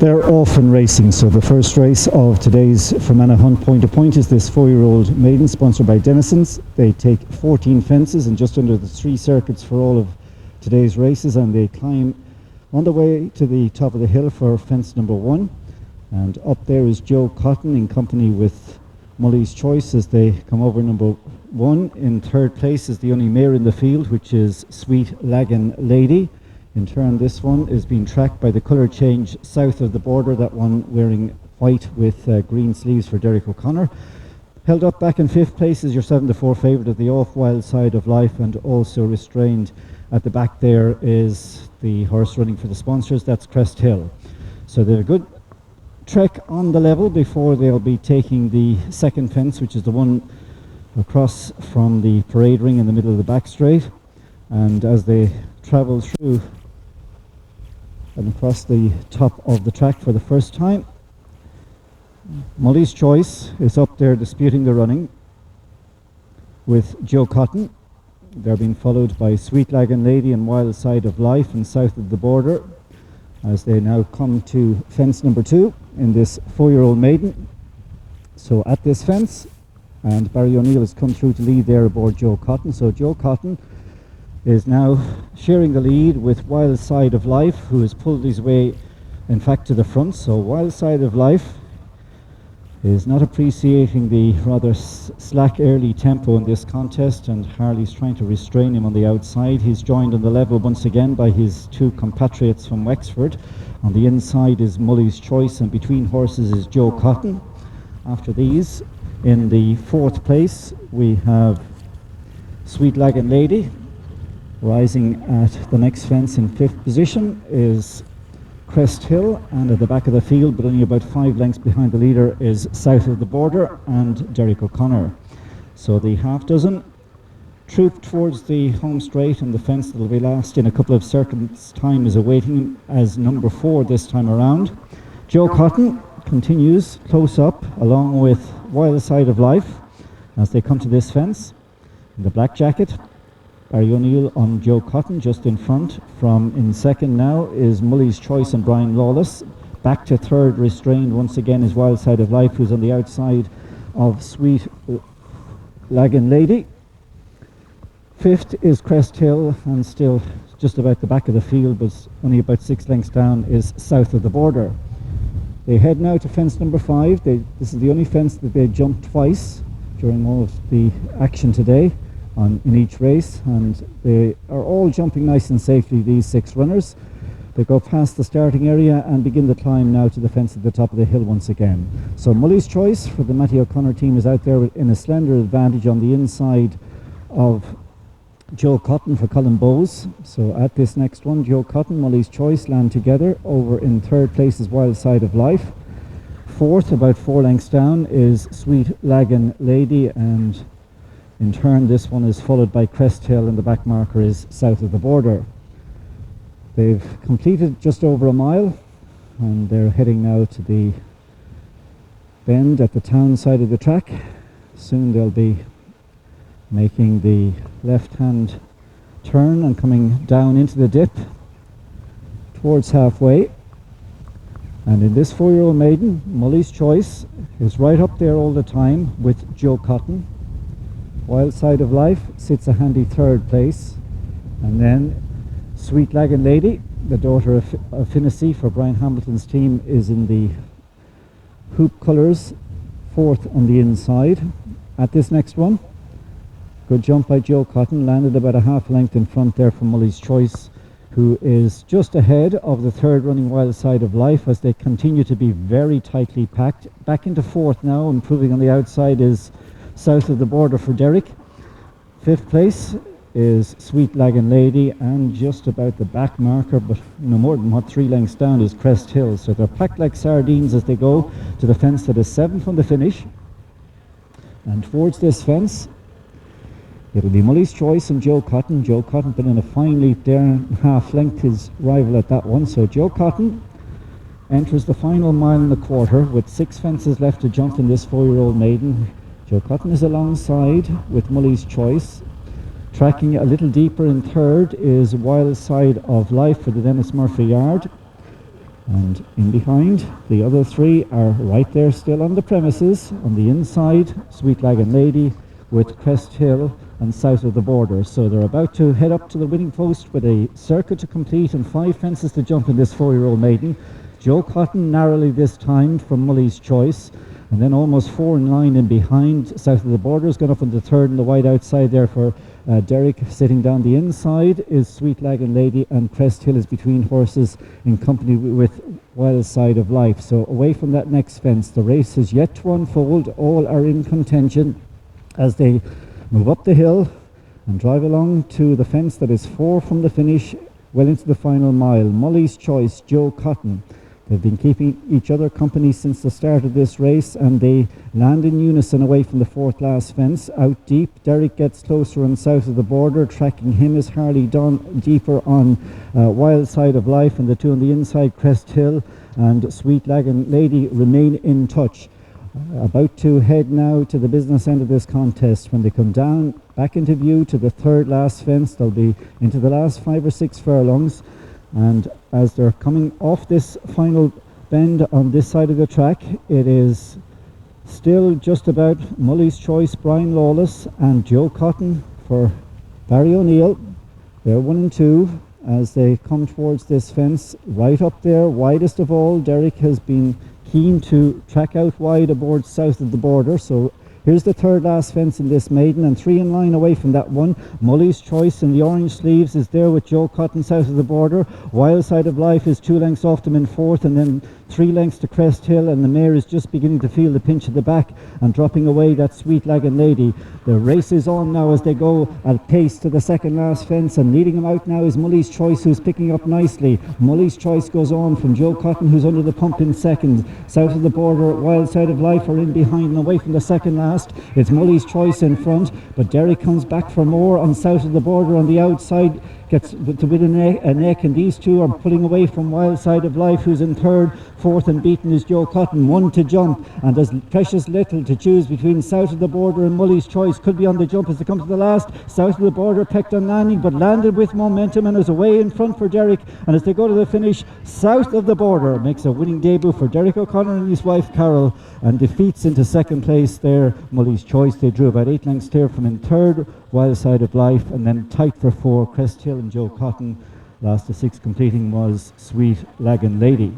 They're off and racing. So the first race of today's Fermanagh Hunt Point to Point is this 4-year-old maiden sponsored by Dennison's. They take 14 fences and just under the 3 circuits for all of today's races, and they climb on the way to the top of the hill for fence number 1. And up there is Joe Cotton in company with Mully's Choice as they come over number 1. In third place is the only mare in the field, which is Sweet Lagan Lady. In turn, this one is being tracked by the colour change south of the border, that one wearing white with green sleeves for Derek O'Connor. Held up back in 5th place is your 7-4 favourite of the Off Wild Side of Life, and also restrained at the back there is the horse running for the sponsors, that's Crest Hill. So they're a good trek on the level before they'll be taking the second fence, which is the one across from the parade ring in the middle of the back straight. And as they travel through and across the top of the track for the first time, Mully's Choice is up there disputing the running with Joe Cotton. They're being followed by Sweet Lagan Lady and Wild Side of Life and south of the border as they now come to fence number 2 in this 4-year-old maiden. So at this fence, and Barry O'Neill has come through to lead there aboard Joe Cotton. So Joe Cotton is now sharing the lead with Wild Side of Life, who has pulled his way in fact to the front. So Wild Side of Life is not appreciating the rather slack early tempo in this contest, and Harley's trying to restrain him on the outside. He's joined on the level once again by his 2 compatriots from Wexford. On the inside is Mully's Choice, and between horses is Joe Cotton. After these, in the 4th place, we have Sweet Lagan Lady. Rising at the next fence in 5th position is Crest Hill, and at the back of the field, but only about 5 lengths behind the leader, is South of the Border and Derek O'Connor. So the half dozen troop towards the home straight, and the fence that will be last in a couple of seconds' time is awaiting as number 4 this time around. Joe Cotton continues close up along with Wild Side of Life as they come to this fence. In the black jacket, Barry O'Neill on Joe Cotton just in front. From in second now is Mully's Choice and Brian Lawless. Back to third, restrained once again, is Wild Side of Life, who's on the outside of Sweet Lagan Lady. 5th is Crest Hill, and still just about the back of the field, but only about 6 lengths down, is South of the Border. They head now to fence number 5. This is the only fence that they jumped twice during all of the action today in each race, and they are all jumping nice and safely, these 6 runners. They go past the starting area and begin the climb now to the fence at the top of the hill once again. So Mully's Choice for the Matty O'Connor team is out there in a slender advantage on the inside of Joe Cotton for Colin Bowes. So at this next one, Joe Cotton, Mully's Choice land together. Over in 3rd place is Wild Side of Life. 4th, about 4 lengths down, is Sweet Lagan Lady, and in turn this one is followed by Crest Hill, and the back marker is South of the Border. They've completed just over a mile, and they're heading now to the bend at the town side of the track. Soon they'll be making the left-hand turn and coming down into the dip towards halfway. And in this 4-year-old maiden, Mully's Choice is right up there all the time with Joe Cotton. Wild Side of Life sits a handy 3rd place, and then Sweet Lagan Lady, the daughter of Finnessy for Brian Hamilton's team, is in the hoop colours, 4th on the inside. At this next one, good jump by Joe Cotton, landed about a half length in front there from Mully's Choice, who is just ahead of the 3rd running Wild Side of Life as they continue to be very tightly packed. Back into 4th now, improving on the outside is South of the Border for Derek. 5th place is Sweet Lagan Lady, and just about the back marker, but no more than 3 lengths down, is Crest Hill. So they're packed like sardines as they go to the fence that is 7 from the finish. And towards this fence, it'll be Mully's Choice and Joe Cotton. Joe Cotton put in a fine leap there, half length his rival at that one. So Joe Cotton enters the final mile and a quarter with 6 fences left to jump in this 4-year-old maiden. Joe Cotton is alongside with Mully's Choice. Tracking a little deeper in 3rd is Wild Side of Life for the Dennis Murphy Yard. And in behind, the other three are right there still on the premises. On the inside, Sweet Lagan Lady with Crest Hill and South of the Border. So they're about to head up to the winning post with a circuit to complete and 5 fences to jump in this 4-year-old maiden. Joe Cotton narrowly this time from Mully's Choice. And then almost 4 in line in behind. South of the Border is going up on the third and the wide outside there for Derek. Sitting down the inside is Sweet Lagan Lady, and Crest Hill is between horses in company with Wild Side of Life. So away from that next fence, the race is yet to unfold. All are in contention as they move up the hill and drive along to the fence that is 4 from the finish, well into the final mile. Mully's Choice, Joe Cotton. They've been keeping each other company since the start of this race, and they land in unison away from the 4th last fence. Out deep, Derek gets closer on South of the Border. Tracking him is Harley Dunn, deeper on Wild Side of Life, and the two on the inside, Crest Hill and Sweet Lagan Lady, remain in touch. About to head now to the business end of this contest. When they come down back into view to the 3rd last fence, they'll be into the last 5 or 6 furlongs. And as they're coming off this final bend on this side of the track, it is still just about Mully's Choice, Brian Lawless, and Joe Cotton for Barry O'Neill. They're 1 and 2 as they come towards this fence. Right up there, widest of all, Derek has been keen to track out wide aboard South of the Border. So here's the 3rd last fence in this maiden, and 3 in line away from that one. Mully's Choice in the orange sleeves is there with Joe Cotton South of the Border. Wild Side of Life is 2 lengths off them in 4th, and then 3 lengths to Crest Hill, and the mare is just beginning to feel the pinch at the back and dropping away that Sweet Lagan Lady. The race is on now as they go at pace to the 2nd last fence, and leading them out now is Mully's Choice, who's picking up nicely. Mully's Choice goes on from Joe Cotton, who's under the pump in 2nd. South of the Border, Wild Side of Life are in behind and away from the 2nd last. It's Mully's Choice in front, but Derek comes back for more on South of the Border on the outside, gets to win a neck, and these two are pulling away from Wild Side of Life, who's in 3rd. 4th and beaten is Joe Cotton, 1 to jump, and there's precious little to choose between South of the Border and Mully's Choice. Could be on the jump as they come to the last. South of the Border pecked on landing, but landed with momentum and is away in front for Derek. And as they go to the finish, South of the Border makes a winning debut for Derek O'Connor and his wife Carol, and defeats into 2nd place there Mully's Choice. They drew about 8 lengths clear from in 3rd, Wild Side of Life, and then tight for 4, Crest Hill and Joe Cotton. Last to 6 completing was Sweet Lagan Lady.